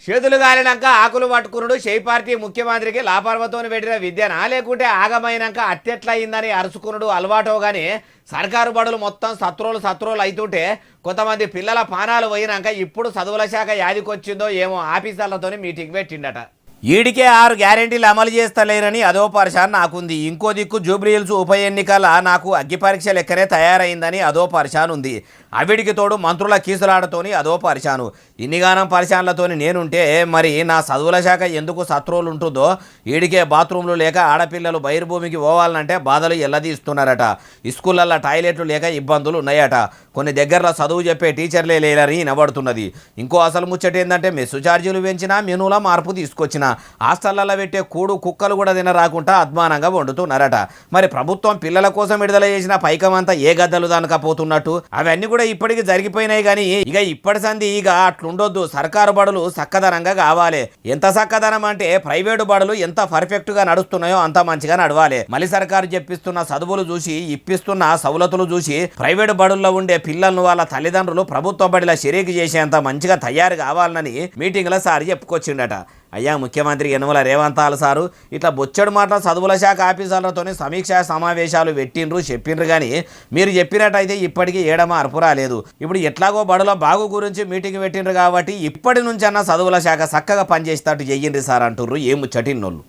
చేతులు గాలినాక ఆకులు పట్టుకునుడు షేయ్ పార్టీ ముఖ్యమంత్రికి లాపర్వతోని పెట్టిన విద్యనా లేకుంటే ఆగమైనాక అత్యట్లయిందని అరుచుకునుడు అలవాటో గాని సర్కారు బడులు మొత్తం సత్రోలు అవుతుంటే కొంతమంది పిల్లల పానాలు పోయినాక ఇప్పుడు చదువుల శాఖ యాదికొచ్చిందో ఏమో ఆఫీసర్లతోని మీటింగ్ పెట్టిండట. ఈడికే 6 గ్యారెంటీలు అమలు చేస్తలేరని అదో పరిశాన్ నాకుంది. ఇంకో దిక్కు జూబ్లీహిల్స్ ఉప ఎన్నికల నాకు అగ్గి పరీక్ష లెక్కనే తయారైందని అదో పరిశాన్ ఉంది. అవిడికి తోడు మంత్రుల కీసులాడతోని అదో పరిశాను. ఇన్నిగానం పరిశాన్లతోని నేనుంటే మరి నా చదువుల శాఖ ఎందుకు సత్రోలు ఉంటుందో. ఈడికే బాత్రూంలు లేక ఆడపిల్లలు బహిర్భూమికి పోవాలంటే బాధలు ఎల్లదీస్తున్నారట. స్కూళ్ళల్లో టాయిలెట్లు లేక ఇబ్బందులు ఉన్నాయట. కొన్ని దగ్గరలో చదువు చెప్పే టీచర్లే లేరని వినబడుతున్నది. ఇంకో అసలు ముచ్చట ఏంటంటే మెస్సు ఛార్జీలు పెంచినా మెనూల మార్పు తీసుకొచ్చిన హాస్టళ్లలో పెట్టే కూడు కుక్కలు కూడా తినరాకుండా అద్మానంగా వండుతున్నారట. మరి ప్రభుత్వం పిల్లల కోసం విడుదల చేసిన పైకమంతా ఏ గద్దలు దానకపోతున్నట్టు అవన్నీ కూడా ఇప్పటికి జరిగిపోయినాయి. కానీ ఇక ఇప్పటి సంది ఇక అట్లుండొద్దు. సర్కారు బడులు చక్కదనంగా కావాలి. ఎంత చక్కదనం అంటే ప్రైవేటు బడులు ఎంత పర్ఫెక్ట్ గా నడుస్తున్నాయో అంత మంచిగా నడవాలి. మళ్ళీ సర్కారు చెప్పిస్తున్న చదువులు చూసి ఇప్పిస్తున్న సవలతులు చూసి ప్రైవేటు బడుల్లో ఉండే పిల్లలను వాళ్ళ తల్లిదండ్రులు ప్రభుత్వ బడిలో షరీకు చేసేంత మంచిగా తయారు కావాలని మీటింగ్లో సారి చెప్పుకొచ్చిండట. అయ్యా ముఖ్యమంత్రి యనమల రేవంత్ సారు ఇట్లా బొచ్చడు మాటల చదువుల శాఖ ఆఫీసర్లతోనే సమీక్షా సమావేశాలు చెప్పినరు కానీ మీరు చెప్పినట్టయితే ఇప్పటికీ ఏడమ అర్పు రాలేదు. ఇప్పుడు ఎట్లాగో బడుల బాగు గురించి మీటింగ్ పెట్టినరు కాబట్టి ఇప్పటి నుంచన్నా చదువుల శాఖ చక్కగా పనిచేసేటట్టు చెయ్యండి సార్ అంటుర్రు ఏ ముచ్చటిన్నోళ్ళు.